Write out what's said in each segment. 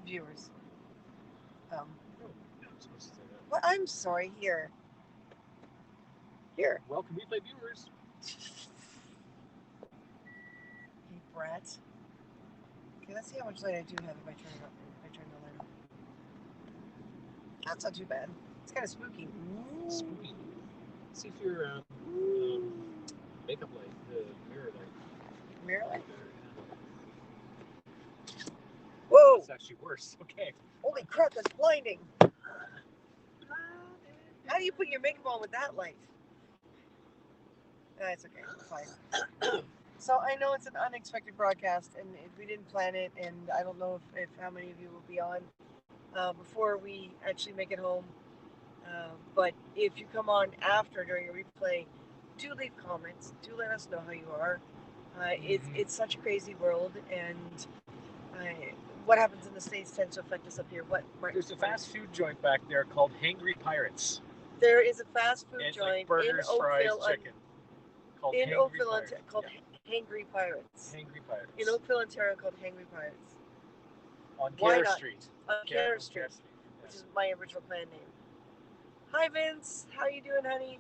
viewers. Um, Oh, I'm supposed to say that. well, I'm sorry. Here. Welcome, replay viewers. You brat. Okay, let's see how much light I do have if I turn it up. If I turn the light up. That's not too bad. It's kind of spooky. Spooky. See if your makeup light, the mirror light, Mirror light. better. Whoa! That's actually worse. Okay. Holy crap! That's blinding. How do you put your makeup on with that light? It's okay. It's fine. So I know it's an unexpected broadcast, and we didn't plan it, and I don't know if how many of you will be on before we actually make it home. But if you come on after during a replay, do leave comments. Do let us know how you are. It's such a crazy world, and what happens in the States tends to affect us up here. What? There's a fast food joint back there called Hangry Pirates. There is a fast food It's joint like burgers, in fries, Oakville, chicken. Called in Hangry Oakville, Pirates. called Hangry Pirates. Hangry Pirates. In Oakville, Ontario, called Hangry Pirates. On Why Kerr not? Street. On Kerr Street, which is my original clan name. Hi Vince, how you doing, honey?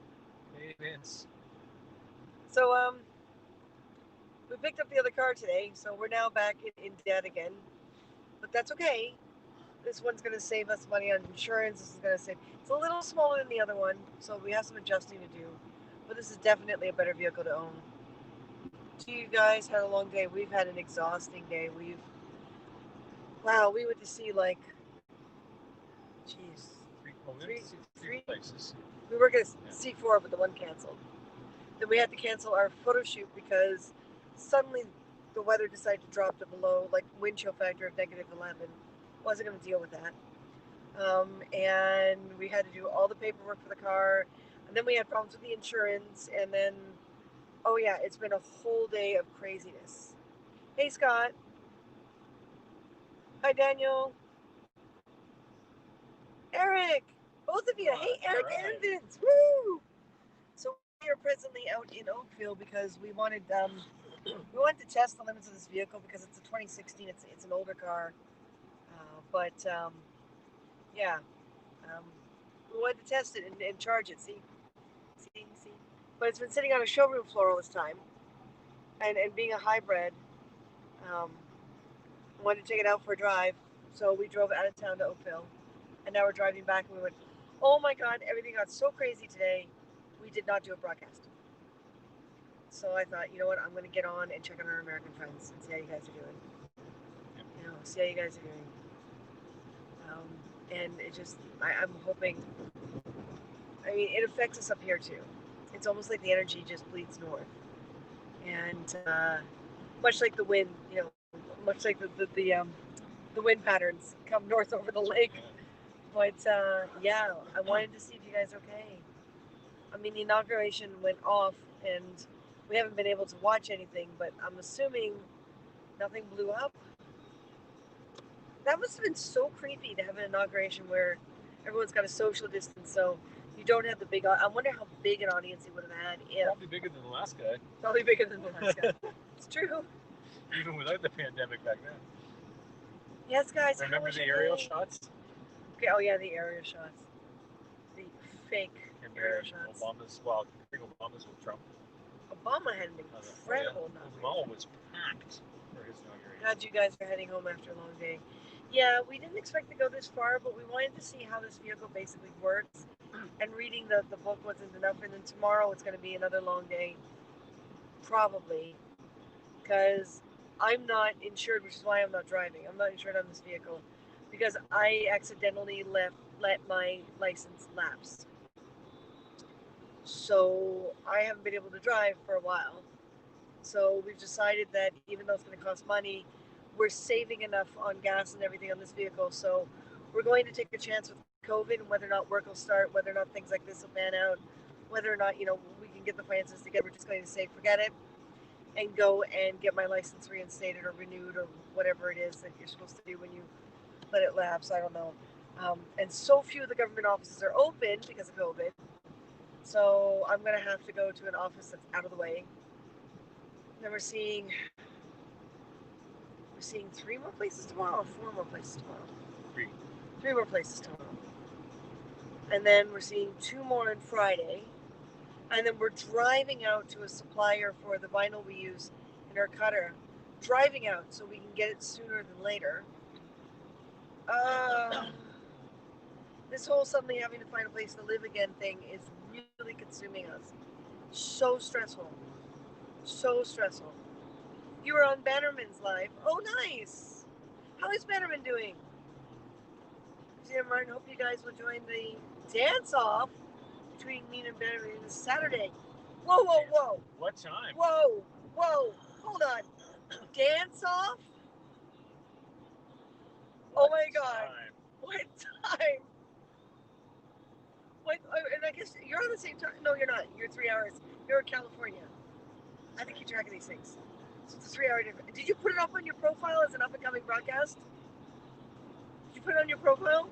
Hey Vince. So we picked up the other car today, so we're now back in debt again. But that's okay. This one's going to save us money on insurance. This is going to save. It's a little smaller than the other one, so we have some adjusting to do. But this is definitely a better vehicle to own. So you guys had a long day. We've had an exhausting day. We went to see like, geez, three places. We were going to see four, but the one canceled. Then we had to cancel our photo shoot because suddenly the weather decided to drop to below, like wind chill factor of -11. Wasn't going to deal with that. And we had to do all the paperwork for the car. And then we had problems with the insurance. And then, oh yeah, it's been a whole day of craziness. Hey, Scott. Hi, Daniel. Eric. Both of you. Hey, Eric and Vince. Woo! So we are presently out in Oakville because we wanted to test the limits of this vehicle because it's a 2016. It's an older car, but yeah, we wanted to test it and charge it. See. But it's been sitting on a showroom floor all this time, and being a hybrid, wanted to take it out for a drive. So we drove out of town to Oakville, and now we're driving back, and we went, oh my God, everything got so crazy today. We did not do a broadcast. So I thought, you know what, I'm going to get on and check on our American friends and see how you guys are doing. See how you guys are doing. And it just, I'm hoping, I mean, it affects us up here too. It's almost like the energy just bleeds north. And much like the wind, much like the wind patterns come north over the lake. But yeah, I wanted to see if you guys are okay. I mean, the inauguration went off, and we haven't been able to watch anything, but I'm assuming nothing blew up. That must have been so creepy to have an inauguration where everyone's got a social distance, so you don't have the big. I wonder how big an audience he would have had. Probably bigger than the last guy. Probably bigger than the last guy. It's true. Even without the pandemic back then. Yes, guys. Remember the aerial shots? Okay. Oh yeah, the aerial shots. The fake aerial shots. During Obama's with Trump. Obama had an incredible night. The mall was packed for his inauguration. Glad you guys are heading home after a long day. Yeah, we didn't expect to go this far, but we wanted to see how this vehicle basically works. And reading the book wasn't enough. And then tomorrow it's going to be another long day. Probably. Because I'm not insured, which is why I'm not driving. I'm not insured on this vehicle. Because I accidentally let my license lapse. So I haven't been able to drive for a while. So we've decided that even though it's going to cost money, we're saving enough on gas and everything on this vehicle. So we're going to take a chance with COVID and whether or not work will start, whether or not things like this will pan out, whether or not, we can get the finances together. We're just going to say, forget it and go and get my license reinstated or renewed or whatever it is that you're supposed to do when you let it lapse. I don't know. And so few of the government offices are open because of COVID. So I'm going to have to go to an office that's out of the way. Then we're seeing We're seeing 3 more places tomorrow or 4 more places tomorrow? 3. 3 more places tomorrow. And then we're seeing 2 more on Friday. And then we're driving out to a supplier for the vinyl we use in our cutter. Driving out so we can get it sooner than later. This whole suddenly having to find a place to live again thing is really consuming us. So stressful. So stressful. You were on Bannerman's live. Oh, nice. How is Bannerman doing? Dear Martin, hope you guys will join the dance off between me and Bannerman this Saturday. Whoa, whoa, whoa. What time? Whoa, whoa. Hold on. Dance off? Oh my God. Time? What time? What? And I guess you're on the same time. No, you're not. You're 3 hours. You're in California. I think you track of these things. So it's a 3 hour difference. Did you put it up on your profile as an up and coming broadcast? Did you put it on your profile?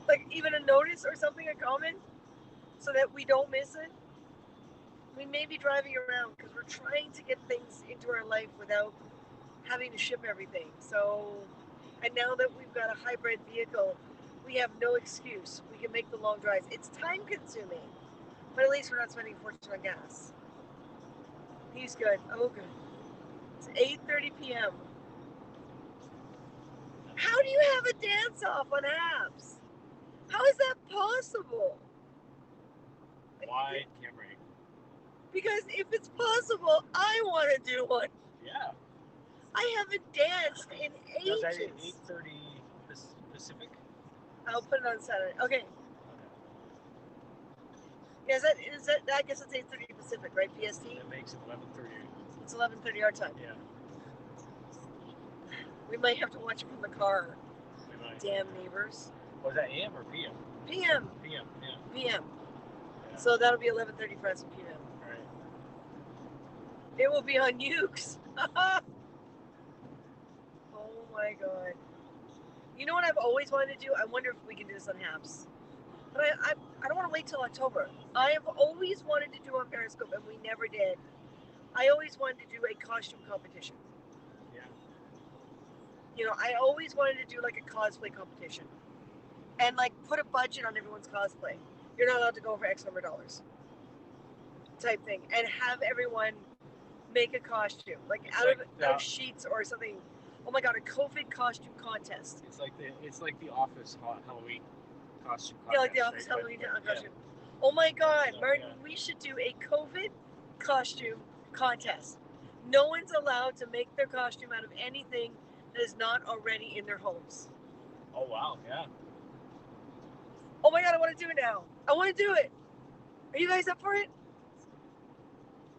Like even a notice or something, a comment, so that we don't miss it? We may be driving around because we're trying to get things into our life without having to ship everything. So, and now that we've got a hybrid vehicle, we have no excuse. We can make the long drives. It's time consuming, but at least we're not spending a fortune on gas. He's good. Oh, good. It's 8:30 p.m. How do you have a dance off on apps? How is that possible? Why, Camry? Because if it's possible, I want to do one. Yeah. I haven't danced in ages. Was that at 8:30 Pacific? I'll put it on Saturday. Okay. Yeah, is that? I guess it's 8:30 Pacific, right? PST. That makes it 11:30. It's 11:30 our time. Yeah. We might have to watch it from the car. We might. Damn neighbors. Was that AM or PM? PM. PM. Yeah. PM. Yeah. So that'll be 11:30 for us in PM. Right. It will be on Ukes. Oh my God. You know what I've always wanted to do? I wonder if we can do this on Haps. But I don't want to wait till October. I have always wanted to do on Periscope, and we never did. I always wanted to do a costume competition. Yeah. You know, I always wanted to do like a cosplay competition. And like put a budget on everyone's cosplay. You're not allowed to go over X number of dollars. Type thing. And have everyone make a costume. Like out of sheets or something. Oh my God, a COVID costume contest. It's like the Office Halloween costume contest. Yeah, like the Office right? Halloween costume. Oh my God, So, Martin, we should do a COVID costume contest. No one's allowed to make their costume out of anything that is not already in their homes. Oh wow, yeah. Oh my God, I want to do it now. I want to do it. Are you guys up for it?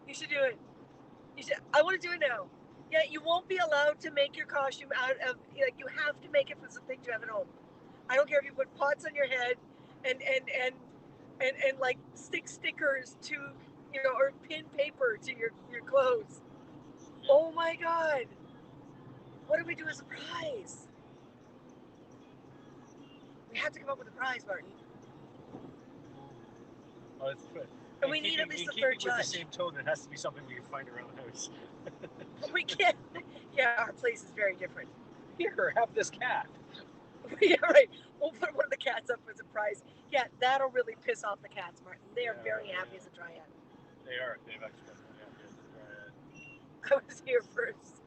You should do it. I want to do it now. Yeah, you won't be allowed to make your costume out of, like, you have to make it from something you have at home. I don't care if you put pots on your head and like stick stickers to, you know, or pin paper to your clothes. Oh my God. What do we do as a prize? We have to come up with a prize, Martin. Oh, that's good. And we need at least a third judge. With the same tone, it has to be something we can find around the house. We can't. Yeah, our place is very different. Here, have this cat. Yeah, right. We'll put one of the cats up as a prize. Yeah, that'll really piss off the cats, Martin. They are very happy as a dryad. They are. They've actually been very happy as a dryad. I was here first.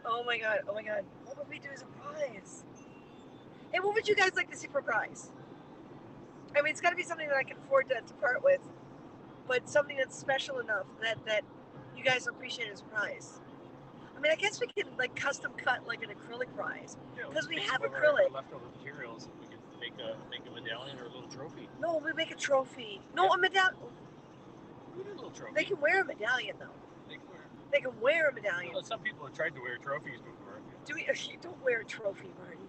Oh my God. Oh my God. What would we do as a prize? Hey, what would you guys like to see for a prize? I mean, it's got to be something that I can afford to part with, but something that's special enough that you guys appreciate as a prize. I mean, I guess we can like custom cut like an acrylic prize because we have acrylic. Leftover materials, we can make a medallion or a little trophy. No, we make a trophy. No, a medallion. We do a little trophy. They can wear a medallion though. They can wear a medallion. Well, some people have tried to wear trophies before. Do we? You don't wear a trophy, Martin.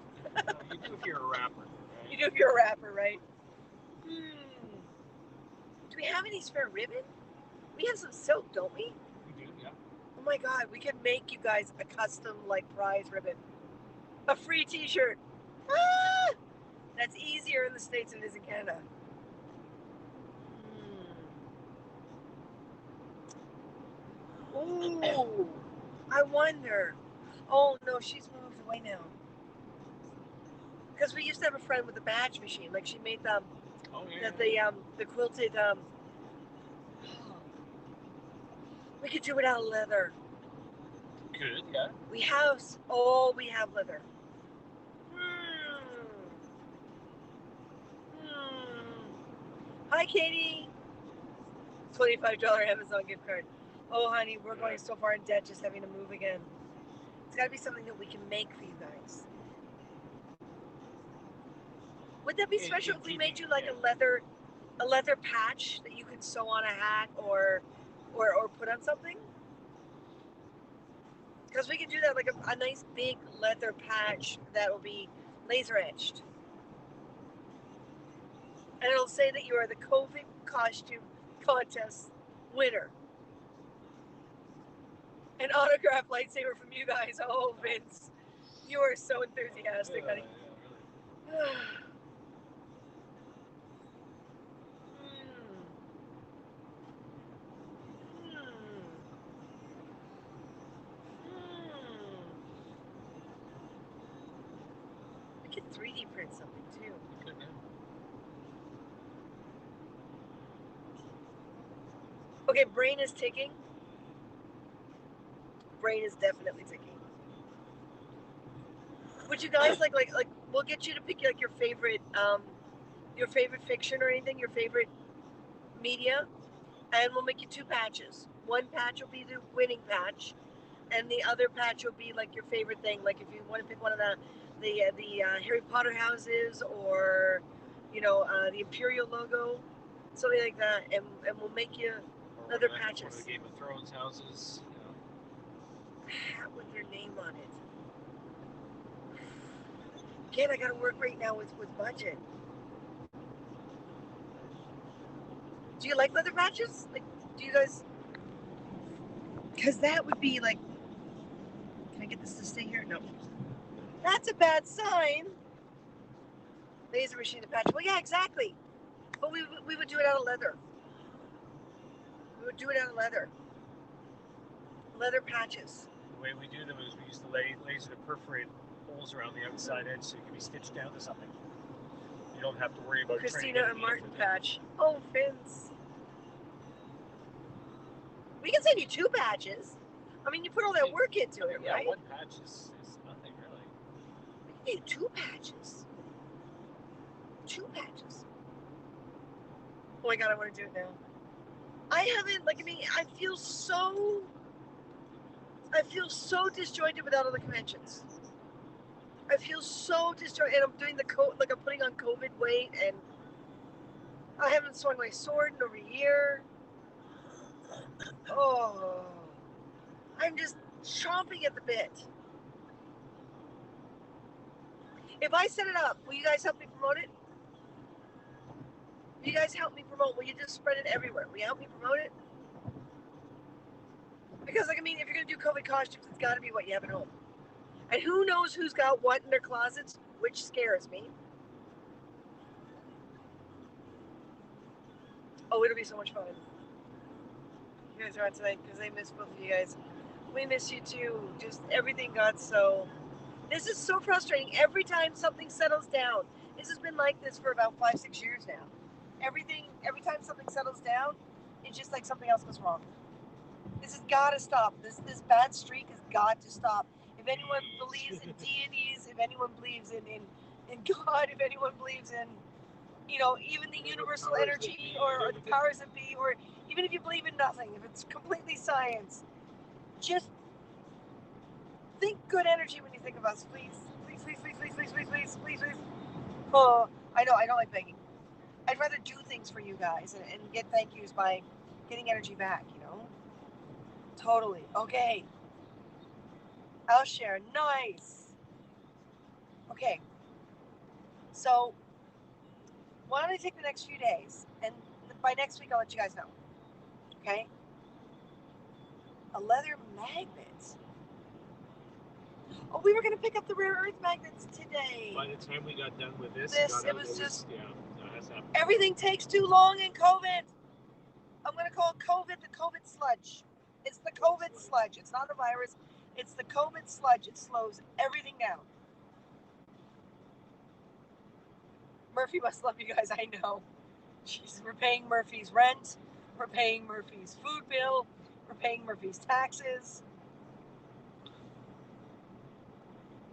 You do if you're a rapper. Right? You do if you're a rapper, right? Do we have any spare ribbon? We have some silk, don't we? We do, yeah. Oh my God, we can make you guys a custom like prize ribbon. A free t-shirt. Ah! That's easier in the States than it is in Canada. Ooh, I wonder. Oh no, she's moved away now. Because we used to have a friend with a batch machine. Like she made Oh yeah. the quilted we could do it out of leather. Good. Yeah. We have leather. Hmm. Hi, Katie. $25 Amazon gift card. Oh, honey, we're going so far in debt just having to move again. It's got to be something that we can make for you guys. Would that be special if we made you like a leather patch that you could sew on a hat or put on something? Because we can do that like a nice big leather patch that will be laser etched. And it'll say that you are the COVID costume contest winner. An autographed lightsaber from you guys. Oh, Vince, you are so enthusiastic, honey. Yeah, really. We can 3D print something too. Good, man. Okay, brain is ticking. Brain is definitely ticking. Would you guys like we'll get you to pick like your favorite fiction or anything, your favorite media, and we'll make you 2 patches. One patch will be the winning patch, and the other patch will be like your favorite thing. Like if you want to pick one of the Harry Potter houses, or the Imperial logo, something like that, and we'll make you leather patches. One of the Game of Thrones houses. Hat with their name on it. Again, I gotta work right now with budget. Do you like leather patches? Like, do you guys? Because that would be like. Can I get this to stay here? No. That's a bad sign. Laser machine to patch. Well, yeah, exactly. But we would do it out of leather. We would do it out of leather. Leather patches. The way we do them is we use the laser to perforate holes around the outside edge so it can be stitched down to something. You don't have to worry about Christina and Martin patch. Oh, Vince. We can send you 2 patches. I mean, you put all that work into it, right? Yeah, 1 patch is nothing really. We can do 2 patches. 2 patches. Oh my god, I want to do it now. I haven't, I feel so disjointed without all the conventions. I feel so disjointed, and I'm doing I'm putting on COVID weight, and I haven't swung my sword in over a year. Oh, I'm just chomping at the bit. If I set it up, will you guys help me promote it? Will you guys help me promote? Will you just spread it everywhere? Will you help me promote it? Because, if you're going to do COVID costumes, it's got to be what you have at home. And who knows who's got what in their closets, which scares me. Oh, it'll be so much fun. You guys are on tonight because I miss both of you guys. We miss you too. Just everything got so... This is so frustrating. Every time something settles down, this has been like this for about 5-6 years now. Every time something settles down, it's just like something else goes wrong. This has got to stop. This bad streak has got to stop. If anyone believes in deities, if anyone believes in God, if anyone believes in, even the universal energy or the powers that be, or even if you believe in nothing, if it's completely science, just think good energy when you think of us, please. Please, please, please, please, please, please, please, please, please. Oh, I know, I don't like begging. I'd rather do things for you guys and get thank yous by getting energy back, Totally. Okay. I'll share. Nice. Okay. So, why don't I take the next few days, and by next week I'll let you guys know. Okay? A leather magnet. Oh, we were going to pick up the rare earth magnets today. By the time we got done with this, it was just... Yeah, no, that's happened. Everything takes too long in COVID. I'm going to call COVID the COVID sludge. It's the COVID sludge. It's not a virus. It's the COVID sludge. It slows everything down. Murphy must love you guys. I know. Jesus, we're paying Murphy's rent. We're paying Murphy's food bill. We're paying Murphy's taxes.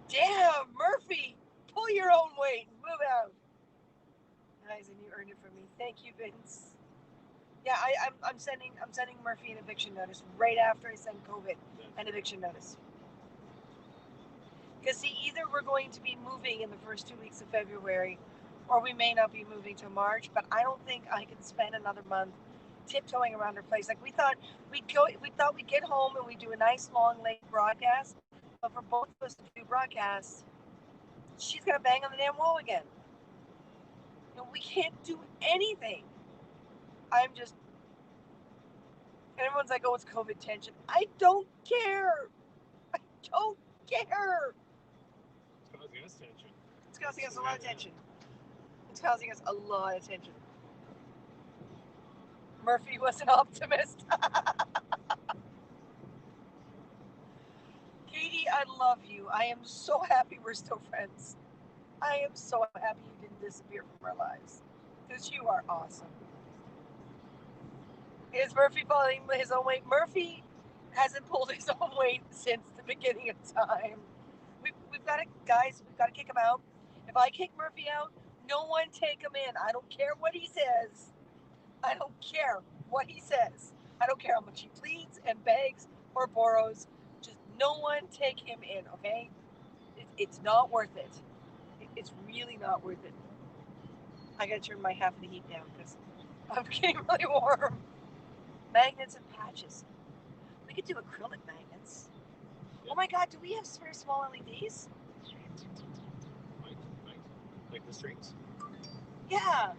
Damn, Murphy, pull your own weight and move out. Guys, and you earned it from me. Thank you, Vince. Yeah, I'm sending Murphy an eviction notice right after I send COVID an eviction notice. Because see, either we're going to be moving in the first 2 weeks of February, or we may not be moving till March. But I don't think I can spend another month tiptoeing around her place. Like we thought we'd get home and we'd do a nice long late broadcast. But for both of us to do broadcasts, she's gonna bang on the damn wall again. And we can't do anything. I'm just, and everyone's like, oh, it's COVID tension. I don't care. I don't care. It's causing us tension. It's causing us a lot of tension. It's causing us a lot of tension. Murphy was an optimist. Katie, I love you. I am so happy we're still friends. I am so happy you didn't disappear from our lives. Because you are awesome. Is Murphy pulling his own weight? Murphy hasn't pulled his own weight since the beginning of time. We've got to, guys, we've got to kick him out. If I kick Murphy out, no one take him in. I don't care what he says. I don't care what he says. I don't care how much he pleads and begs or borrows. Just no one take him in, okay? It's not worth it. It's really not worth it. I gotta turn my half of the heat down because I'm getting really warm. Magnets and patches. We could do acrylic magnets. Oh my god, do we have very small LEDs? Like the strings? Yeah.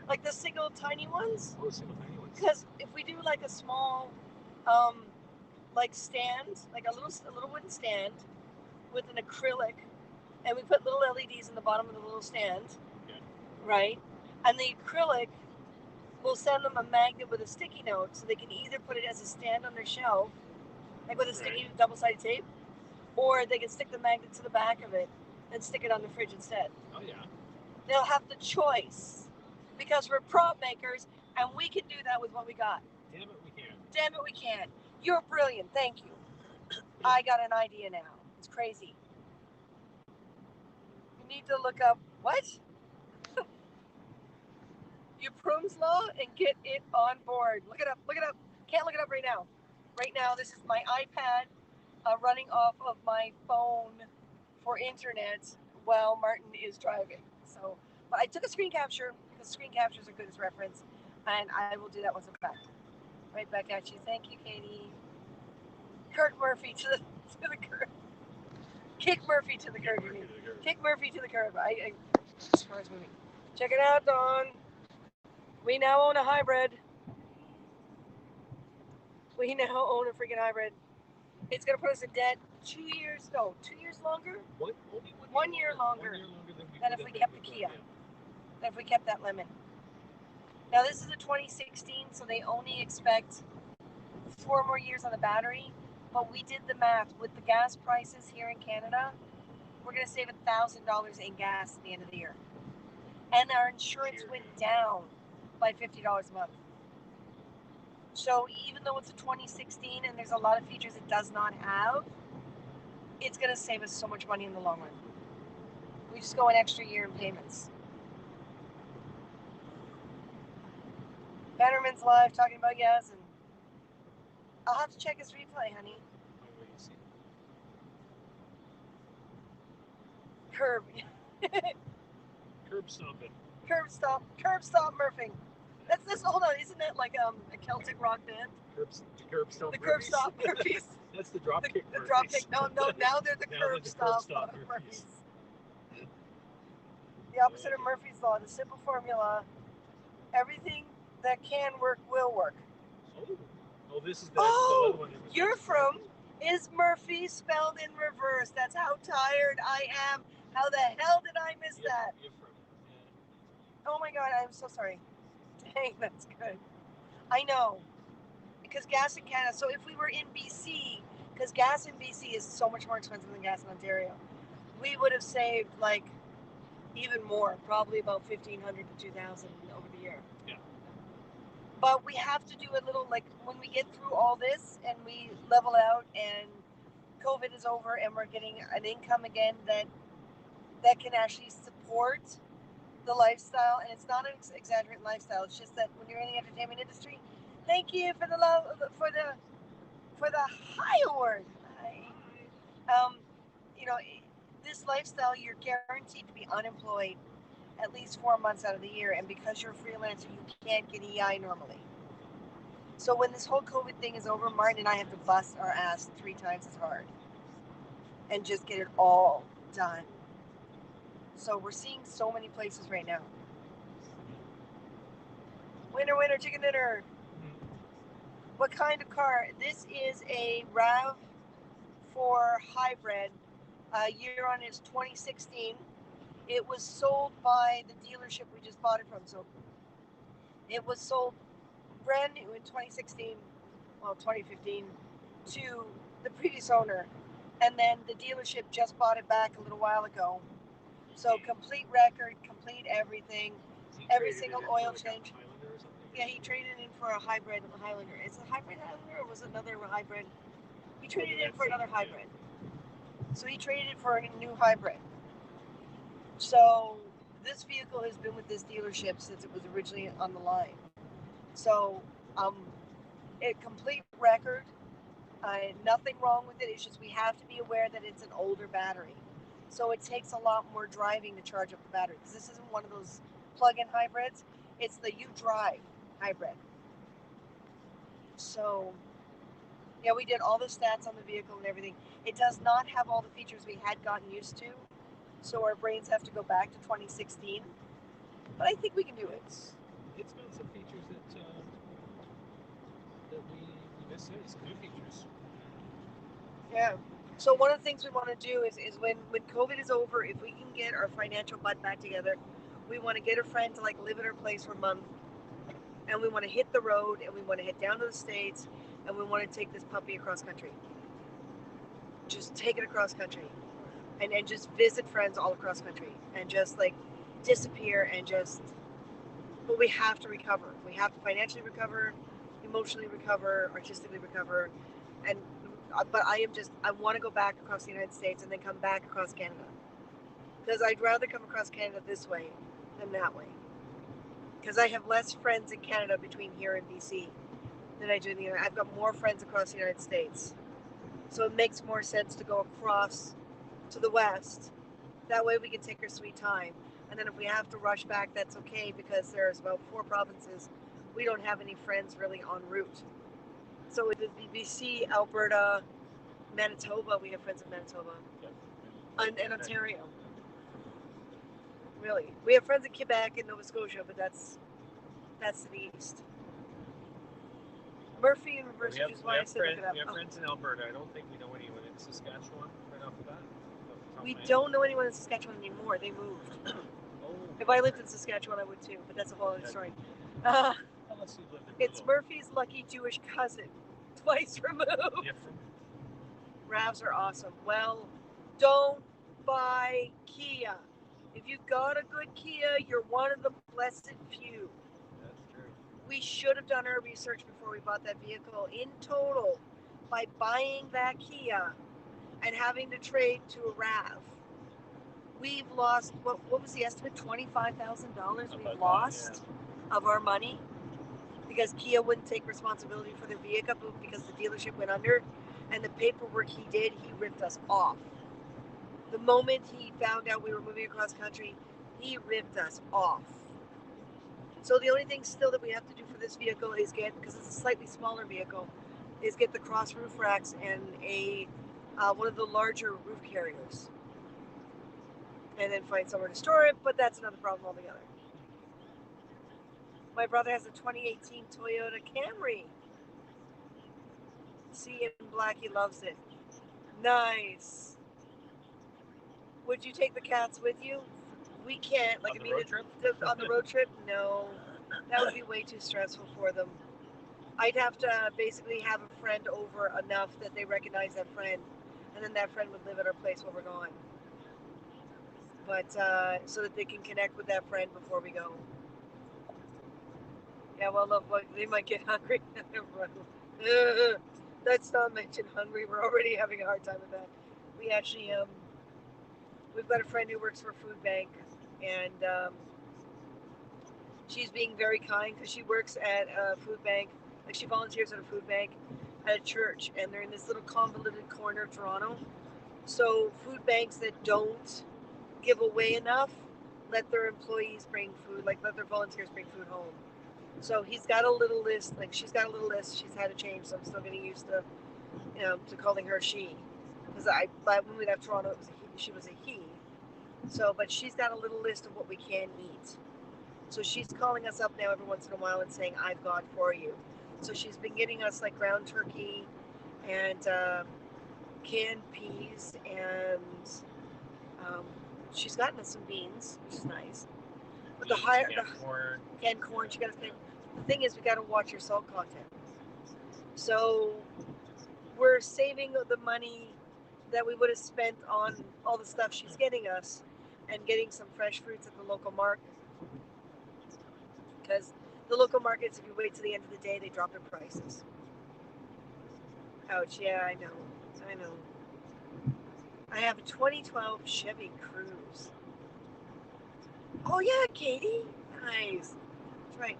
Like the single tiny ones? Oh, single tiny ones. Because if we do like a small, like stand, like a little wooden stand with an acrylic, and we put little LEDs in the bottom of the little stand, right? And the acrylic will send them a magnet with a sticky note, so they can either put it as a stand on their shelf, like with a sticky double-sided tape, or they can stick the magnet to the back of it and stick it on the fridge instead. Oh yeah. They'll have the choice because we're prop makers and we can do that with what we got. Damn it, we can. Damn it, we can. You're brilliant. Thank you. I got an idea now. It's crazy. You need to look up what? Your Prum's Law and get it on board. Look it up. Look it up. Can't look it up right now. Right now, this is my iPad running off of my phone for internet while Martin is driving. So, but I took a screen capture because screen captures are good as reference, and I will do that once I'm back. Right back at you. Thank you, Katie. Kirk Murphy to the curb. Kick Murphy to the curb. Kick Murphy to the curb. As far as moving. Check it out, Dawn. We now own a hybrid. We now own a freaking hybrid. It's going to put us in debt 2 years longer? What? 1 year longer than if we kept the Kia. Than if we kept that Lemon. Now, this is a 2016, so they only expect 4 more years on the battery. But we did the math. With the gas prices here in Canada, we're going to save $1,000 in gas at the end of the year. And our insurance went down by $50 a month. So even though it's a 2016 and there's a lot of features it does not have, it's going to save us so much money in the long run. We just go an extra year in payments. Betterman's live talking about yes, and I'll have to check his replay, honey. Curb. Curb stomping. Curb stop Murphing. That's this. Hold on, isn't that like a Celtic rock band? The curb stop. The curb stop Murphys. That's the drop kick. The drop kick. No. Now they're the curb stop Murphys. The opposite of Murphy's Law. The simple formula: everything that can work will work. Oh, this is the other one. You're from is Murphy spelled in reverse. That's how tired I am. How the hell did I miss that? Oh my god, I'm so sorry. Dang, that's good. I know. because gas in Canada. So if we were in BC, because gas in BC is so much more expensive than gas in Ontario, we would have saved like even more, probably about 1,500 to 2,000 over the year. Yeah. But we have to do a little, like when we get through all this and we level out and COVID is over and we're getting an income again that can actually support the lifestyle, and it's not an exaggerated lifestyle. It's just that when you're in the entertainment industry, thank you for the love for the high award. You know, this lifestyle, you're guaranteed to be unemployed at least 4 months out of the year, and because you're a freelancer, you can't get EI normally. So when this whole COVID thing is over, Martin and I have to bust our ass 3 times as hard and just get it all done. So we're seeing so many places right now. Winner, winner, chicken dinner. What kind of car? This is a RAV4 hybrid. Year on is 2016. It was sold by the dealership we just bought it from. So it was sold brand new in 2016, well, 2015, to the previous owner. And then the dealership just bought it back a little while ago. So complete record, complete everything, every single oil change. Yeah, he traded in for a hybrid Highlander. Is it a hybrid Highlander or was it another hybrid? He traded in for another hybrid. So he traded it for a new hybrid. So this vehicle has been with this dealership since it was originally on the line. So a complete record. Nothing wrong with it. It's just we have to be aware that it's an older battery. So it takes a lot more driving to charge up the battery, because this isn't one of those plug-in hybrids. It's the U-Drive hybrid. So, yeah, we did all the stats on the vehicle and everything. It does not have all the features we had gotten used to, so our brains have to go back to 2016. But I think we can do it. It's got some features that we miss. Some new features. Yeah. So one of the things we want to do is when COVID is over, if we can get our financial butt back together, we want to get a friend to like live at our place for a month, and we want to hit the road, and we want to head down to the States, and we want to take this puppy across country. Just take it across country, and just visit friends all across country, and just like disappear and just. But we have to recover. We have to financially recover, emotionally recover, artistically recover, and. But I want to go back across the United States and then come back across Canada, because I'd rather come across Canada this way than that way, because I have less friends in Canada between here and BC than I do in the United. I've got more friends across the United States, so it makes more sense to go across to the west. That way we can take our sweet time, and then if we have to rush back, that's okay, because there's about 4 provinces we don't have any friends really en route. So it would be BC, Alberta, Manitoba. We have friends in Manitoba. Yep. And Ontario. Really. We have friends in Quebec and Nova Scotia, but that's to the east. Murphy and reverse, which is why I said look it up. We have friends in Alberta. I don't think we know anyone in Saskatchewan right off the bat. We don't know anyone in Saskatchewan anymore. They moved. Oh. If I lived in Saskatchewan, I would too, but that's a whole other story. It's Murphy's lucky Jewish cousin, twice removed. RAVs are awesome. Well, don't buy Kia. If you've got a good Kia, you're one of the blessed few. That's true. We should have done our research before we bought that vehicle. In total, by buying that Kia and having to trade to a RAV, we've lost, what was the estimate? $25,000 we've lost of our money, because Kia wouldn't take responsibility for their vehicle because the dealership went under, and the paperwork he did, he ripped us off. The moment he found out we were moving across country, he ripped us off. So the only thing still that we have to do for this vehicle is get, because it's a slightly smaller vehicle, is get the cross roof racks and one of the larger roof carriers, and then find somewhere to store it, but that's another problem altogether. My brother has a 2018 Toyota Camry. See it in black, he loves it. Nice. Would you take the cats with you? We can't. Like, on the road trip? On the road trip? No. That would be way too stressful for them. I'd have to basically have a friend over enough that they recognize that friend, and then that friend would live at our place while we're gone. But so that they can connect with that friend before we go. Yeah, well, look, they might get hungry. Let's not mention hungry. We're already having a hard time with that. We actually, we've got a friend who works for a food bank, and she's being very kind because she works at a food bank. Like she volunteers at a food bank at a church, and they're in this little convoluted corner of Toronto. So food banks that don't give away enough let their employees bring food, like let their volunteers bring food home. So he's got a little list, like she's got a little list. She's had to change, so I'm still getting used to, to calling her she. Because when we left Toronto, it was she was a he. So, but she's got a little list of what we can eat. So she's calling us up now every once in a while and saying, "I've got for you." So she's been getting us like ground turkey and canned peas, and she's gotten us some beans, which is nice. But canned corn, she got us canned. The thing is, we got to watch your salt content. So we're saving the money that we would have spent on all the stuff she's getting us, and getting some fresh fruits at the local market. Because the local markets, if you wait to the end of the day, they drop their prices. Ouch! Yeah, I know. I have a 2012 Chevy Cruze. Oh yeah, Katie. Nice. That's right.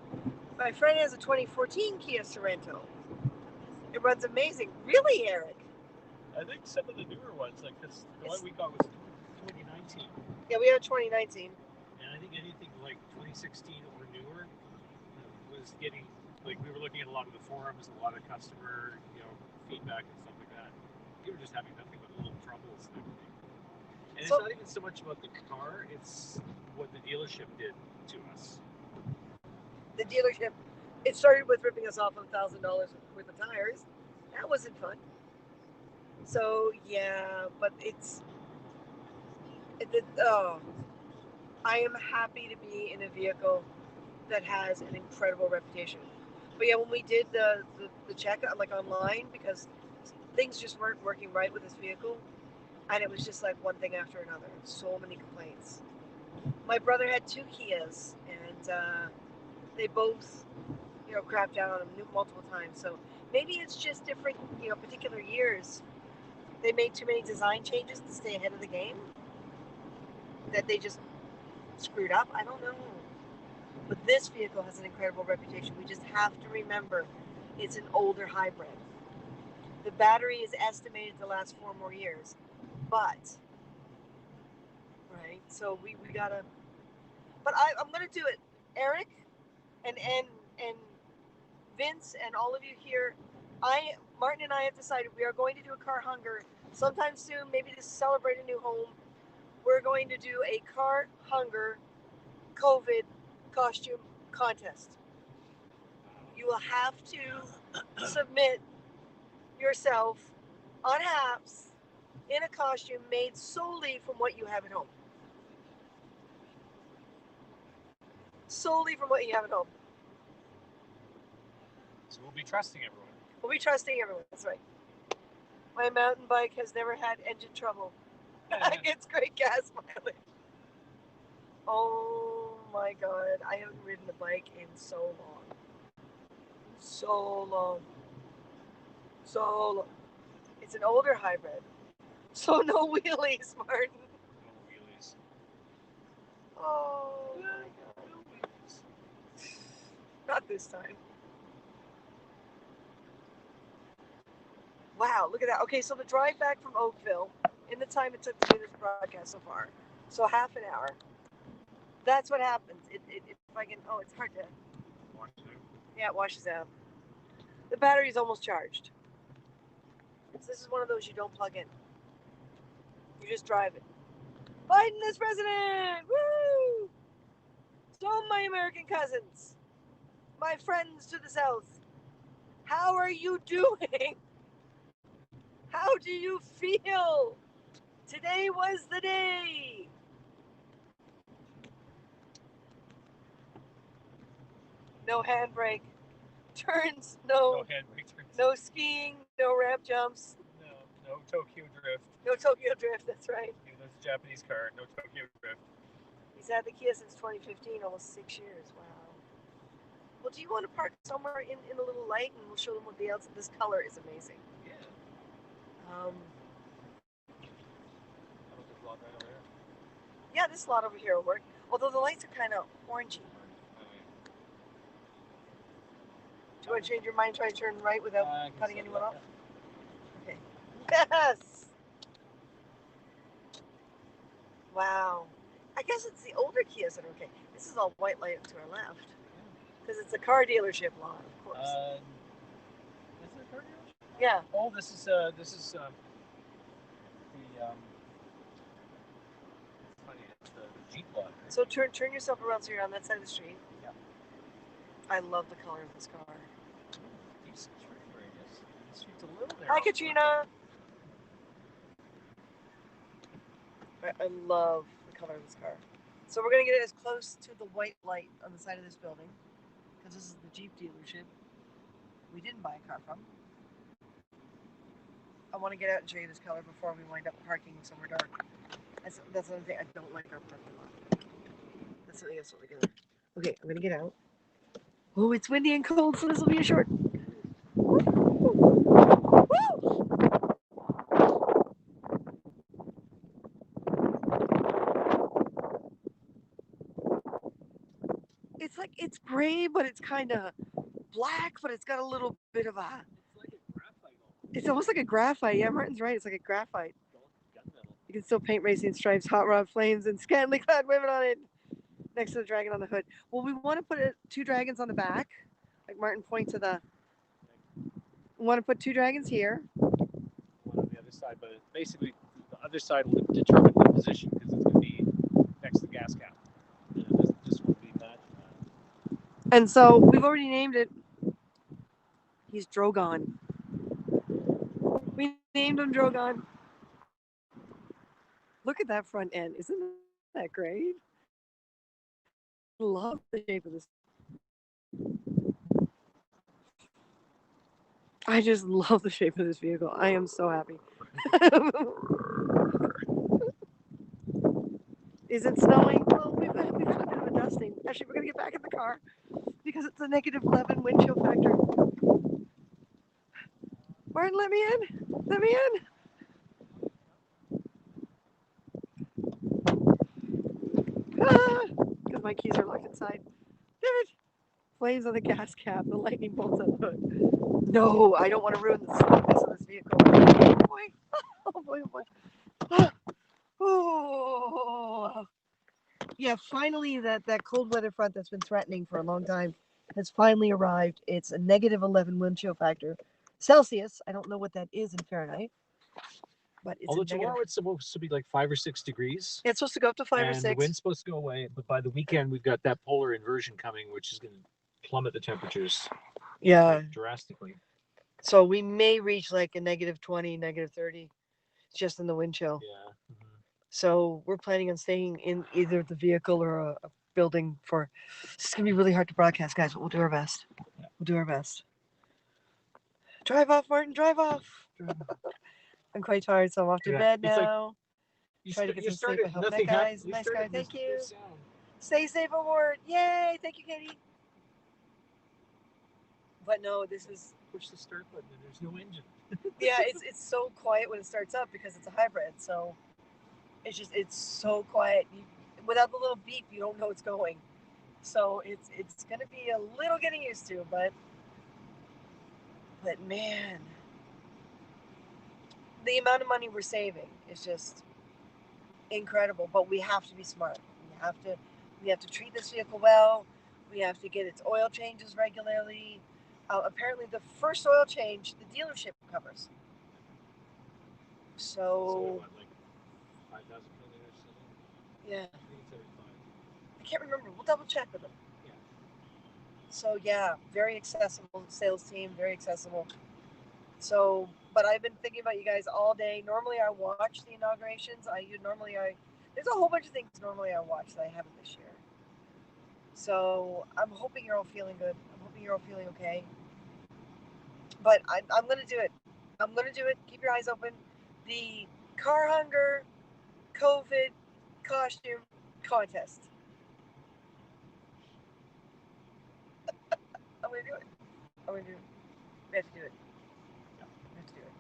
My friend has a 2014 Kia Sorento. It runs amazing. Really, Eric? I think some of the newer ones, like this, the one we got was 2019. Yeah, we have 2019. And I think anything like 2016 or newer was getting, like we were looking at a lot of the forums, a lot of customer, feedback and stuff like that. You were just having nothing but little troubles and everything. And it's not even so much about the car, it's what the dealership did to us. The dealership, it started with ripping us off $1,000 worth of tires. That wasn't fun. So yeah, but I am happy to be in a vehicle that has an incredible reputation. But yeah, when we did the check like online, because things just weren't working right with this vehicle, and it was just like one thing after another. So many complaints. My brother had 2 Kias, and they both, crapped out on him multiple times. So maybe it's just different, particular years. They made too many design changes to stay ahead of the game that they just screwed up. I don't know. But this vehicle has an incredible reputation. We just have to remember it's an older hybrid. The battery is estimated to last 4 more years. But, right, so we gotta, but I'm gonna do it. Eric and Vince and all of you here, Martin and I have decided we are going to do a car hunger sometime soon, maybe to celebrate a new home. We're going to do a car hunger COVID costume contest. You will have to submit yourself on Haps in a costume made solely from what you have at home. Solely from what you have at home. So we'll be trusting everyone. We'll be trusting everyone, that's right. My mountain bike has never had engine trouble. It gets great gas mileage. Oh my God, I haven't ridden a bike in so long. So long. It's an older hybrid. So no wheelies, Martin. No wheelies. Oh my God. No wheelies. Not this time. Wow, look at that. Okay, so the drive back from Oakville, in the time it took to do this broadcast so far, so half an hour. That's what happens. If I can, it's hard to. Wash it out. Yeah, it washes out. The battery's almost charged. So this is one of those you don't plug in. You just drive it. Biden is president! Woo! So my American cousins, my friends to the south, how are you doing? How do you feel? Today was the day. No handbrake. turns, no handbrake turns, no skiing, no ramp jumps, no Tokyo drift. no Tokyo drift. That's right. Even though it's a Japanese car, no Tokyo drift. He's had the Kia since 2015, almost 6 years. Wow. Well, do you want to park somewhere in a little light, and we'll show them what the outside. This color is amazing. Yeah. Um, How about this lot right over here? yeah, this lot over here will work. Although the lights are kind of orangey. Do you want to change your mind? Try to turn right without cutting anyone off. Okay. Yes. Wow. I guess it's the older Kias that are okay. This is all white light to our left. Because it's a car dealership lot, of course. Is it a car dealership? Yeah. Oh, this is the it's funny, it's the Jeep lot. Right? So turn yourself around so you're on that side of the street. Yeah. I love the color of this car. Decent street radius. The street's a little narrow. Hi, Katrina. I love the color of this car. So we're going to get it as close to the white light on the side of this building, because this is the Jeep dealership we didn't buy a car from. I want to get out and show you this color before we wind up parking somewhere dark. That's another thing. I don't like our parking lot. That's what we're going to. Okay, I'm going to get out. Oh, it's windy and cold, so this will be a short. Woo! It's gray, but it's kind of black, but it's got a little bit of a. It's like a graphite. It's almost like a graphite. Yeah, Martin's right. It's like a graphite. Gunmetal. You can still paint racing stripes, hot rod flames, and scantily clad women on it next to the dragon on the hood. Well, we want to put 2 dragons on the back, like Martin pointed to the. We want to put 2 dragons here. One on the other side, but basically the other side will determine the position because it's going to be next to the gas cap. This will be that. And so we've already named it. He's Drogon. We named him Drogon. Look at that front end. Isn't that great? I love the shape of this. I just love the shape of this vehicle. I am so happy. Is it snowing? Well, we've had a bit of a dusting. Actually, we're going to get back in the car because it's a negative 11 wind chill factor. Martin, let me in. Let me in. Because my keys are locked inside. Damn it. Flames on the gas cap. The lightning bolts on the hood. No, I don't want to ruin the smoothness of this vehicle. Oh boy. Oh boy, oh boy. Oh. Yeah, finally that cold weather front that's been threatening for a long time has finally arrived. It's a negative 11 wind chill factor. Celsius. I don't know what that is in Fahrenheit. But it's Although a tomorrow it's supposed to be like 5 or 6 degrees. It's supposed to go up to 5 or and 6. The wind's supposed to go away, but by the weekend we've got that polar inversion coming, which is going to plummet the temperatures. Yeah. Drastically. So we may reach like a negative 20, negative 30, just in the wind chill. Yeah. Mm-hmm. So we're planning on staying in either the vehicle or a building for. It's gonna be really hard to broadcast, guys, but we'll do our best. Yeah. We'll do our best. Drive off, Martin. Drive off. I'm quite tired, so I'm off to bed now. Try to get some sleep. I hope that, guys. Nice guy. Thank you. Stay safe aboard. Yay! Thank you, Katie. But no, this is. Push the start button and there's no engine. Yeah, it's so quiet when it starts up because it's a hybrid. So it's so quiet. Without the little beep, you don't know it's going. So it's gonna be a little getting used to, but man, the amount of money we're saving is just incredible. But we have to be smart. We have to treat this vehicle well. We have to get its oil changes regularly. Apparently, the first oil change the dealership covers. So what, like 5,000 milliliters? Yeah. I think it's every 5. I can't remember. We'll double check with them. Yeah. So yeah, very accessible sales team, very accessible. So, but I've been thinking about you guys all day. Normally I watch the inaugurations. There's a whole bunch of things normally I watch that I haven't this year. So I'm hoping you're all feeling good. I'm hoping you're all feeling okay. But I'm going to do it. I'm going to do it. Keep your eyes open. The Car Hunger COVID costume contest. I'm going to do it. I'm going to do it. We have to do it. We have to do it.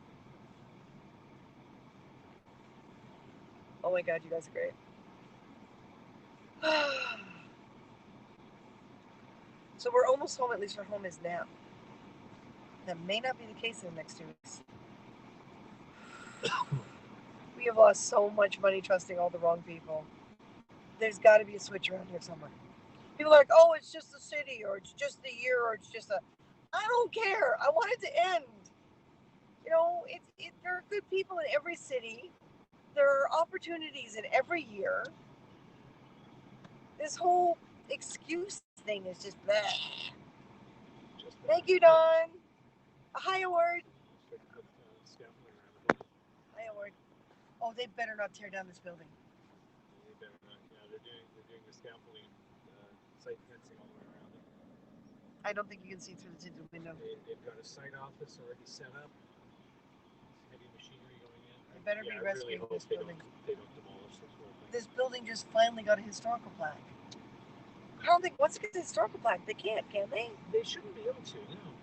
Oh my God, you guys are great. So we're almost home, at least our home is now. That may not be the case in the next 2 weeks. We have lost so much money trusting all the wrong people. There's got to be a switch around here somewhere. People are like, oh, it's just the city, or it's just the year, or it's just a... I don't care. I want it to end. You know, there are good people in every city. There are opportunities in every year. This whole excuse thing is just bleh. Thank you, Don. Hi, Award. Hi, Award. Oh, they better not tear down this building. They better not. Yeah, they're doing the scaffolding, site fencing all the way around it. I don't think you can see through the tinted window. They've got a site office already set up. Heavy machinery going in. They better be rescuing really this building. They don't demolish this whole thing. This building just finally got a historical plaque. I don't think once it gets a historical plaque, they can't, can they? They shouldn't be able to, no.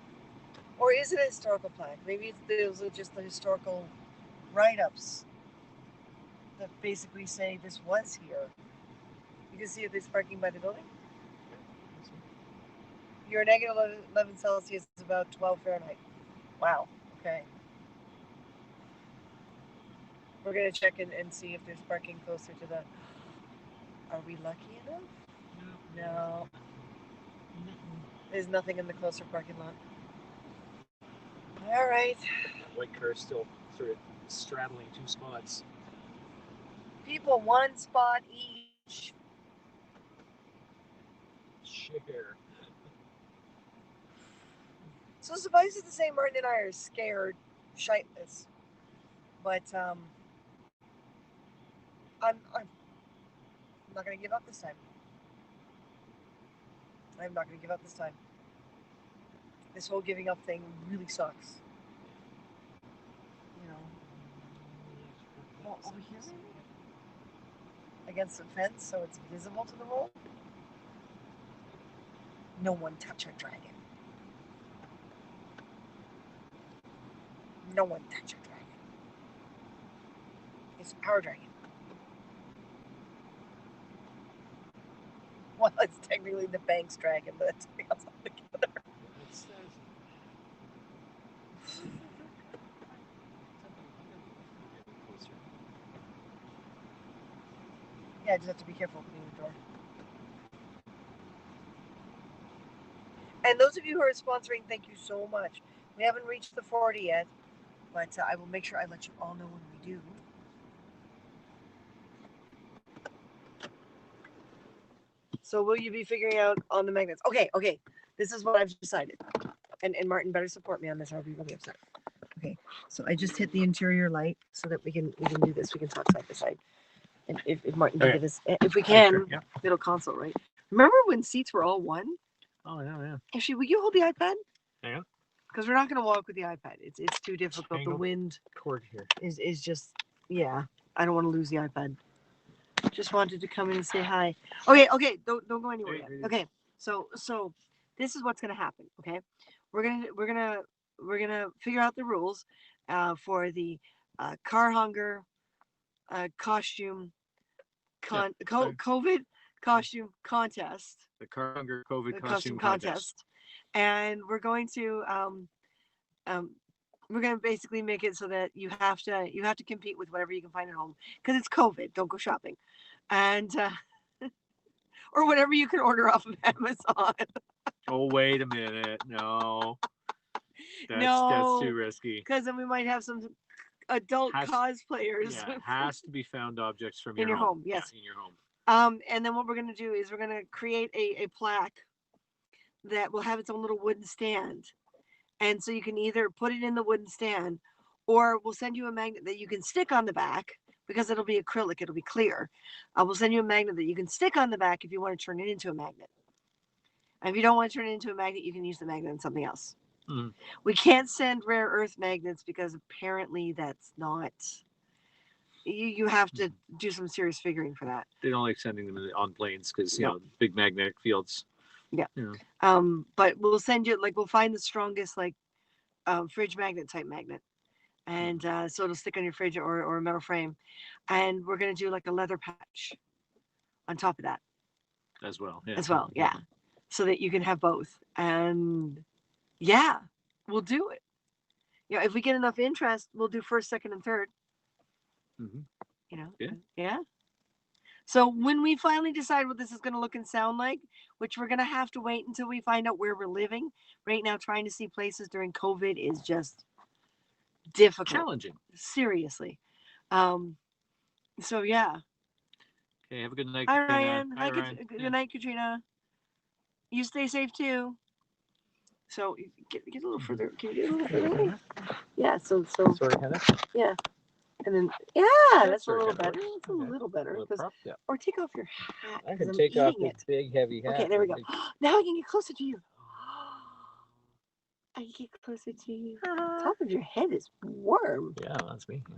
Or is it a historical plaque? Maybe those are just the historical write-ups that basically say this was here. You can see if there's parking by the building. You're negative 11 Celsius is about 12 Fahrenheit. Wow. Okay. We're going to check in and see if there's parking closer to the... Are we lucky enough? No. There's nothing in the closer parking lot. All right. That white car still sort of straddling two spots. People, one spot each. Share. So suffice it to say, Martin and I are scared shitless. But I'm not going to give up this time. I'm not going to give up this time. This whole giving up thing really sucks. You know. Well, over here maybe? Against the fence so it's visible to the roll? No one touch our dragon. No one touch our dragon. It's our dragon. Well, it's technically the bank's dragon, but it's something else altogether. Yeah, I just have to be careful opening the door. And those of you who are sponsoring, thank you so much. We haven't reached the 40 yet, but I will make sure I let you all know when we do. So will you be figuring out on the magnets? Okay. This is what I've decided. And Martin better support me on this or I'll be really upset. Okay. So I just hit the interior light so that we can do this. We can talk side by side. And if Martin can give us, if we can, middle console, right? Remember when seats were all one? Oh, yeah. Actually, will you hold the iPad? Yeah. Because we're not going to walk with the iPad. It's too difficult. The wind cord here is just, yeah. I don't want to lose the iPad. Just wanted to come in and say hi. Okay. Don't go anywhere yet. Okay. So this is what's going to happen. Okay. We're gonna figure out the rules for the Car Hunger costume COVID costume contest. The Car Hunger COVID costume contest. And we're going to basically make it so that you have to compete with whatever you can find at home because it's COVID. Don't go shopping, and or whatever you can order off of Amazon. Oh, wait a minute! No, that's too risky. Because then we might have some adult cosplayers. Yeah, has to be found objects from in your home. Yes, in your home. And then what we're going to do is we're going to create a plaque that will have its own little wooden stand. And so you can either put it in the wooden stand or we'll send you a magnet that you can stick on the back because it'll be acrylic. It'll be clear. We'll send you a magnet that you can stick on the back if you want to turn it into a magnet. And if you don't want to turn it into a magnet, you can use the magnet on something else. We can't send rare earth magnets because apparently that's not. You have to do some serious figuring for that. They don't like sending them on planes because No. big magnetic fields. Yeah. You know. But we'll send you we'll find the strongest fridge magnet type magnet, and so it'll stick on your fridge or a metal frame, and we're gonna do like a leather patch on top of that as well. Yeah, so that you can have both. And yeah, we'll do it. If we get enough interest, we'll do first, second, and third. Yeah. So when we finally decide what this is going to look and sound like, which we're going to have to wait until we find out where we're living. Right now, trying to see places during COVID is just difficult, challenging. Seriously. So yeah. Okay. Have a good night, Hi, Katrina. Ryan. Hi, Ryan. Good night, Katrina. You stay safe too. So get a little further. Can you get a little further? Yeah. So. Sort of, kind of. Yeah. And then that's a little better. It's a little better. Or take off your hat. I can take off this big heavy hat. Okay, there we go. Now I can get closer to you. I can get closer to you. The top of your head is warm. Yeah, that's me. Yeah.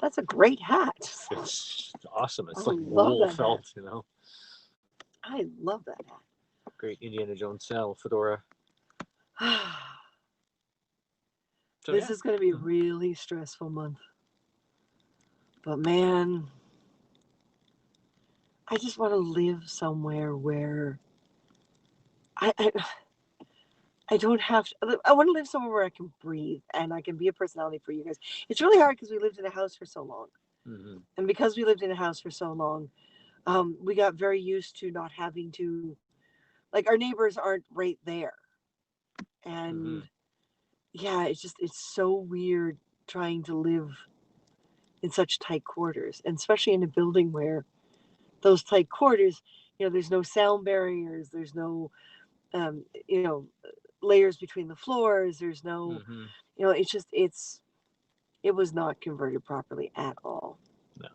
That's a great hat. It's awesome. It's like wool felt, I love that hat. Great Indiana Jones style fedora. This is going to be a really stressful month. But man, I just want to live somewhere where I don't have to. I want to live somewhere where I can breathe and I can be a personality for you guys. It's really hard because we lived in a house for so long. And because we lived in a house for so long, we got very used to not having to, our neighbors aren't right there. And yeah, it's so weird trying to live in such tight quarters, and especially in a building where those tight quarters, there's no sound barriers, there's no, layers between the floors, there's no, it was not converted properly at all. No.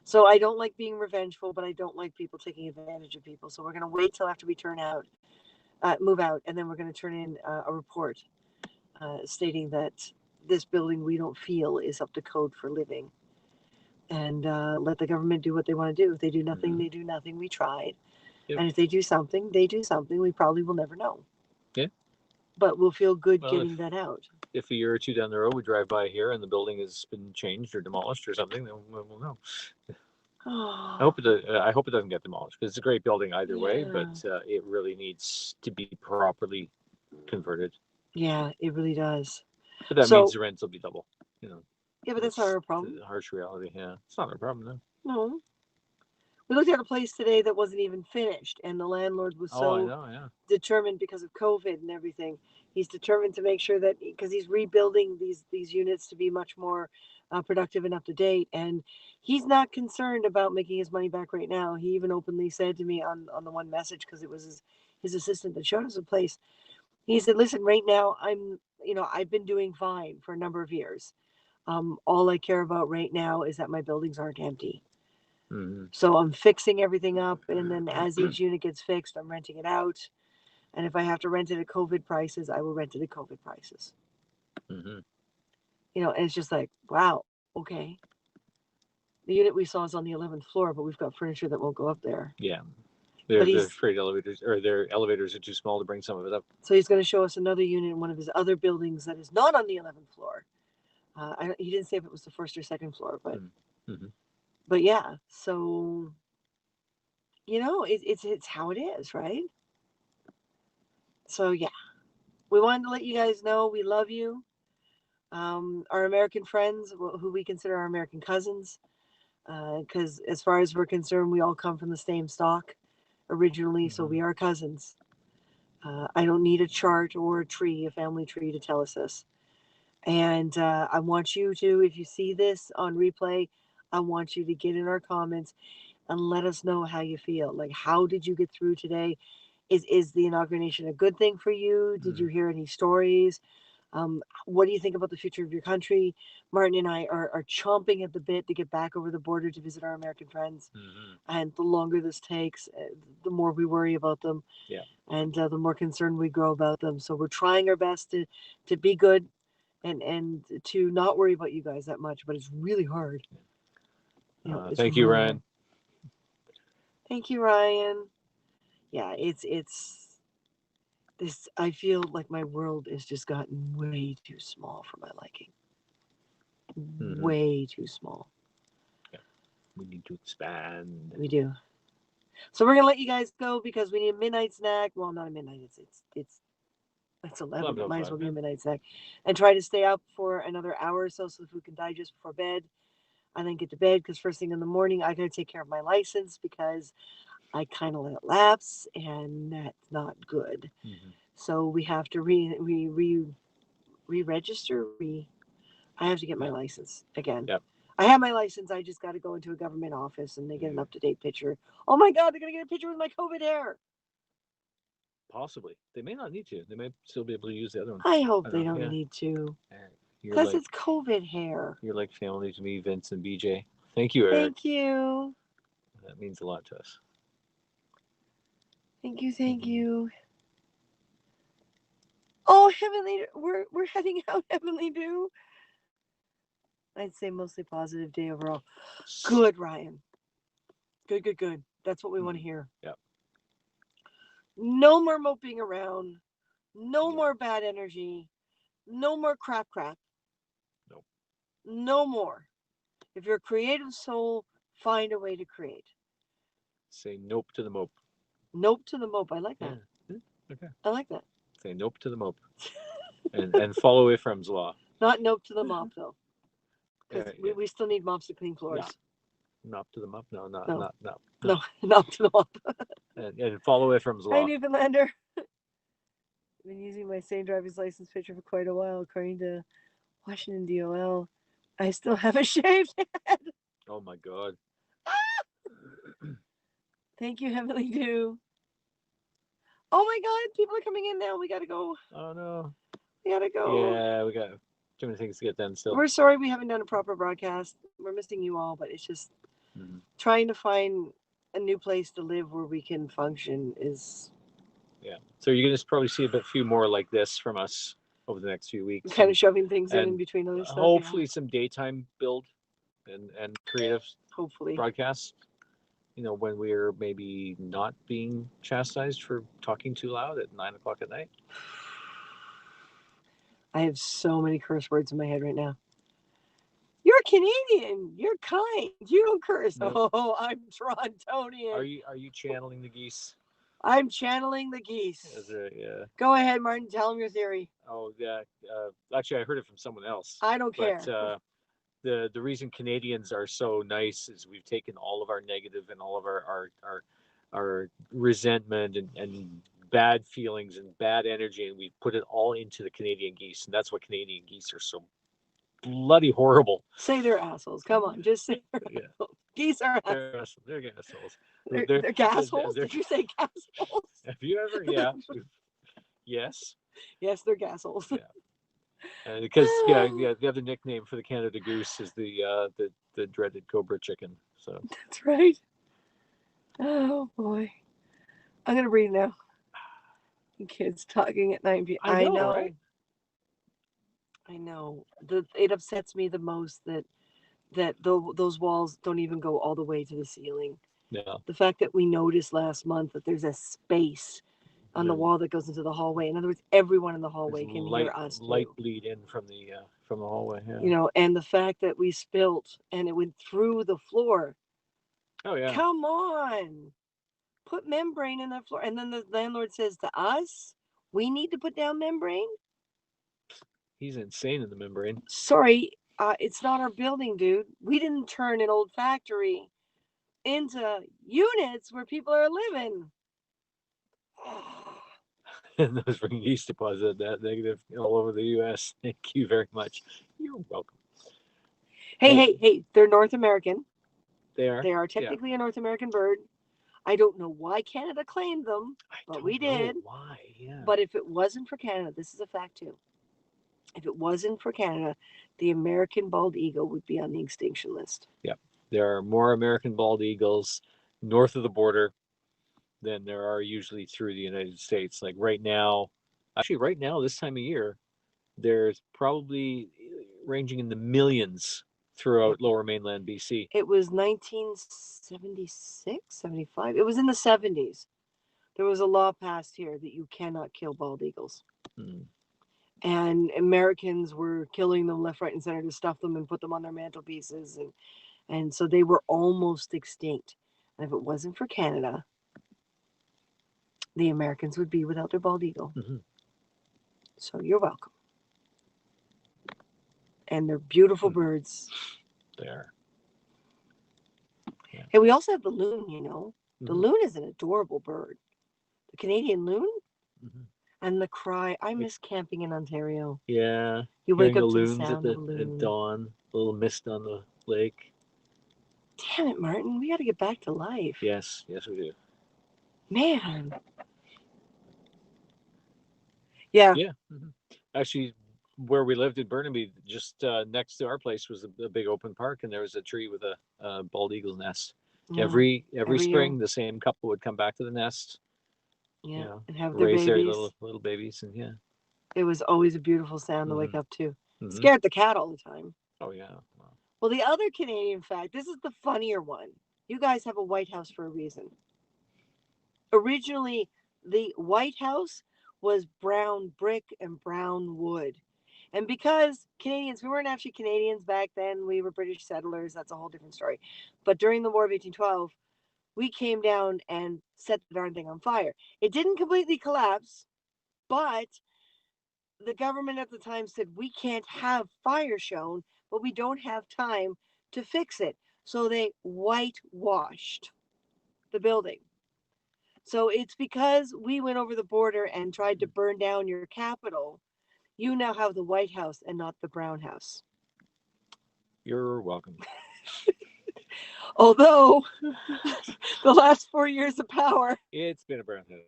So I don't like being revengeful, but I don't like people taking advantage of people. So we're going to wait till after we move out, and then we're going to turn in a report stating that this building we don't feel is up to code for living. And let the government do what they want to do. If they do nothing, they do nothing. We tried. Yep. And if they do something, they do something. We probably will never know. Yeah. But we'll feel good getting that out. If a year or two down the road we drive by here and the building has been changed or demolished or something, then we'll know. I hope it doesn't get demolished because it's a great building either way, but it really needs to be properly converted. Yeah, it really does. But that means the rents will be double. Yeah, but that's not our problem. The harsh reality. Yeah, it's not our problem though. No. We looked at a place today that wasn't even finished, and the landlord was determined because of COVID and everything. He's determined to make sure that because he's rebuilding these units to be much more productive and up to date, and he's not concerned about making his money back right now. He even openly said to me on the one message, because it was his assistant that showed us the place. He said, "Listen, right now I've been doing fine for a number of years. All I care about right now is that my buildings aren't empty." So I'm fixing everything up, and then as each unit gets fixed, I'm renting it out. And if I have to rent it at COVID prices, I will rent it at COVID prices. And it's just like, wow, okay. The unit we saw is on the 11th floor, but we've got furniture that won't go up there. Yeah. Their freight elevators, or their elevators are too small to bring some of it up. So he's going to show us another unit in one of his other buildings that is not on the 11th floor. He didn't say if it was the first or second floor, but but yeah, so it's how it is, right? So yeah, we wanted to let you guys know we love you. Our American friends, who we consider our American cousins, because as far as we're concerned, we all come from the same stock originally, so we are cousins. I don't need a chart or a family tree to tell us this. And I want you to, if you see this on replay, I want you to get in our comments and let us know how you feel. Like, how did you get through today? Is the inauguration a good thing for you? Did you hear any stories? What do you think about the future of your country? Martin and I are chomping at the bit to get back over the border to visit our American friends. And the longer this takes, the more we worry about them. Yeah. And the more concerned we grow about them. So we're trying our best to be good and to not worry about you guys that much. But it's really hard. It's thank you, really Ryan. hard. Thank you, Ryan. Yeah, it's this. I feel like my world has just gotten way too small for my liking. Way too small. Yeah. We need to expand. We do. So we're gonna let you guys go because we need a midnight snack. Well, not a midnight. It's 11. It might as well be a midnight snack, and try to stay up for another hour or so the food can digest before bed. And then get to bed because first thing in the morning I gotta take care of my license because I kind of let it lapse, and that's not good. So we have to re-register. I have to get my license again. Yep. I have my license. I just got to go into a government office and they get an up-to-date picture. Oh my God, they're gonna get a picture with my COVID hair. Possibly. They may not need to. They may still be able to use the other one. I hope they don't need to. Because it's COVID hair. You're like family to me, Vince and BJ. Thank you, Eric. Thank you. That means a lot to us. Thank you. Thank you. Oh, Heavenly, we're heading out, Heavenly Dew. I'd say mostly positive day overall. Good, Ryan. Good. That's what we want to hear. Yep. No more moping around. No more bad energy. No more crap. Nope. No more. If you're a creative soul, find a way to create. Say nope to the mope. Nope to the mope. I like that. Yeah. Okay. I like that. Say nope to the mope. and follow Ephraim's law. Not nope to the mop, though. Because we still need mops to clean floors. Yeah. Mop to the mop? No. No, not to the mop. and follow Ephraim's law. Hi, Newfoundlander. I've been using my same driver's license picture for quite a while. According to Washington DOL, I still have a shaved head. Oh, my God. Thank you, Heavenly Dew. Oh, my God. People are coming in now. We got to go. Oh, no. We got to go. Yeah, we got too many things to get done still. We're sorry we haven't done a proper broadcast. We're missing you all, but it's just trying to find a new place to live where we can function is... Yeah. So you're going to probably see a few more like this from us over the next few weeks. Kind of shoving things in between other stuff. Hopefully some daytime build and creative broadcasts. When we're maybe not being chastised for talking too loud at 9 o'clock at night. I have so many curse words in my head right now. You're Canadian. You're kind. You don't curse. No. Oh, I'm Torontonian. Are you channeling the geese? I'm channeling the geese. Yeah. Go ahead, Martin. Tell them your theory. Oh, yeah. Actually, I heard it from someone else. I don't care. The reason Canadians are so nice is we've taken all of our negative and all of our resentment and bad feelings and bad energy, and we've put it all into the Canadian geese, and that's what Canadian geese are so bloody horrible. Say they're assholes. Come on, just say they're assholes. Geese are assholes. They're assholes. They're gasholes? Did you say gasholes? Have you ever? Yeah. Yes. Yes, they're gasholes. Yeah. Because the other nickname for the Canada goose is the dreaded cobra chicken. So that's right. Oh boy, I'm gonna breathe now. Kids talking at 9 p.m. I know. Right? I know. It upsets me the most that those walls don't even go all the way to the ceiling. Yeah. The fact that we noticed last month that there's a space on the wall that goes into the hallway. In other words, everyone in the hallway can hear us. Light bleed in from the hallway. Yeah. And the fact that we spilt and it went through the floor. Oh yeah. Come on. Put membrane in that floor. And then the landlord says to us, we need to put down membrane. He's insane in the membrane. Sorry, it's not our building, dude. We didn't turn an old factory into units where people are living. And those ring geese deposit that negative all over the U.S. Thank you very much. You're welcome. Hey, they're North American. They are. They are technically a North American bird. I don't know why Canada claimed them, but we did. Why? Yeah. But if it wasn't for Canada, this is a fact too. If it wasn't for Canada, the American bald eagle would be on the extinction list. Yep. There are more American bald eagles north of the border than there are usually through the United States. Like right now, actually, right now, this time of year, there's probably ranging in the millions throughout lower mainland BC. It was 1976, 75. It was in the 70s. There was a law passed here that you cannot kill bald eagles. Mm. And Americans were killing them left, right, and center to stuff them and put them on their mantelpieces. And so they were almost extinct. And if it wasn't for Canada, the Americans would be without their bald eagle. Mm-hmm. So you're welcome. And they're beautiful birds. There. Yeah. Hey, we also have the loon, you know. The Mhm. loon is an adorable bird. The Canadian loon Mhm. and the cry. I miss camping in Ontario. Yeah. You wake Hearing up the to the loons sound of a at loon. dawn, a little mist on the lake. Damn it, Martin. We got to get back to life. Yes, yes, we do. Man. Yeah. Yeah. Mm-hmm. Actually, where we lived in Burnaby, just next to our place was a big open park, and there was a tree with a bald eagle nest. Yeah. Every spring, year. the same couple would come back to the nest. Yeah. You know, and have their raise babies. their little babies, and yeah. It was always a beautiful sound to wake Mhm. up to. Mhm. Scared the cat all the time. Oh yeah. Wow. Well, the other Canadian fact, this is the funnier one. You guys have a White House for a reason. Originally, the White House was brown brick and brown wood. And because Canadians, we weren't actually Canadians back then, we were British settlers, that's a whole different story. But during the War of 1812, we came down and set the darn thing on fire. It didn't completely collapse, but the government at the time said, we can't have fire shown, but we don't have time to fix it. So they whitewashed the building. So it's because we went over the border and tried to burn down your capital. You now have the White House and not the Brown House. You're welcome. Although the last 4 years of power, It's been a brown house.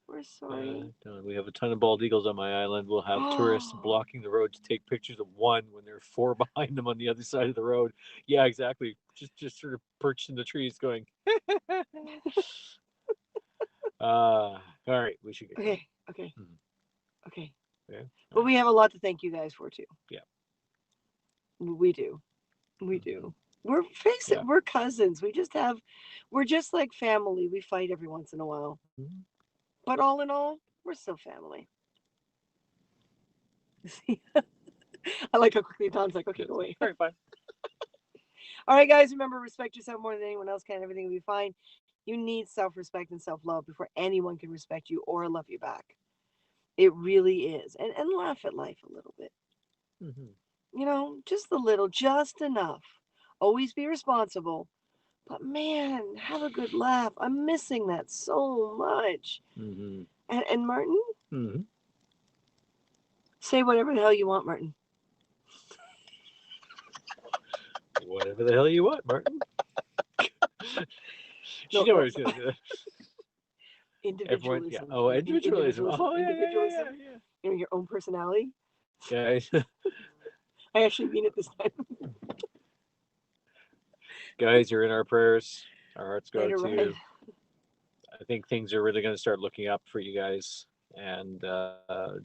we're sorry. We have a ton of bald eagles on my island. We'll have tourists blocking the road to take pictures of one when there are four behind them on the other side of the road. Yeah, exactly. Just sort of perched in the trees, going. All right, we should get going. Okay. Mhm. Okay. Yeah. But we have a lot to thank you guys for too. Yeah. We do. We Mhm. do. We're we're cousins. We're just like family. We fight every once in a while. Mhm. But all in all, we're still family. I like how quickly Don's like, okay, go away. All right, fine. All right, guys, remember, respect yourself more than anyone else can. Everything will be fine. You need self-respect and self-love before anyone can respect you or love you back. It really is. And laugh at life a little bit. Mhm. You know, just a little, just enough. Always be responsible. But man, have a good laugh. I'm missing that so much. Mhm. And Martin, Mhm. say whatever the hell you want, Martin. Whatever the hell you want, Martin. You know what I was going to do. Everyone, Individualism. yeah. Oh, individualism. Oh, yeah, Individualism. yeah. You know, your own personality. Guys, I actually mean it this time. guys, you're in our prayers. Our hearts go Later, out to Ryan. you. I think things are really going to start looking up for you guys, and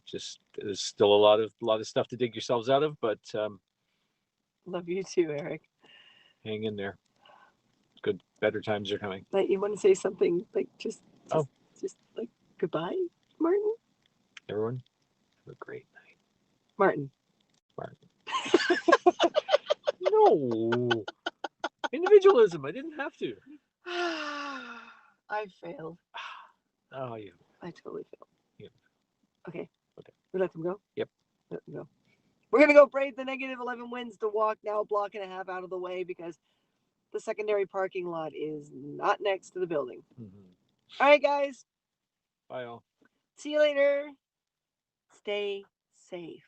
just there's still a lot of stuff to dig yourselves out of, but Love you too, Eric. hang in there. Good, better times are coming. Like, you want to say something like just like goodbye, Martin? Everyone, have a great night. Martin. No, individualism. I didn't have to. I failed. Oh, yeah. I totally failed. Yep. Okay. Okay. We let them go? Yep. Let them go. We're going to go brave the negative 11 winds to walk now a block and a half out of the way because the secondary parking lot is not next to the building. Mm-hmm. All right, guys. Bye, all. See you later. Stay safe.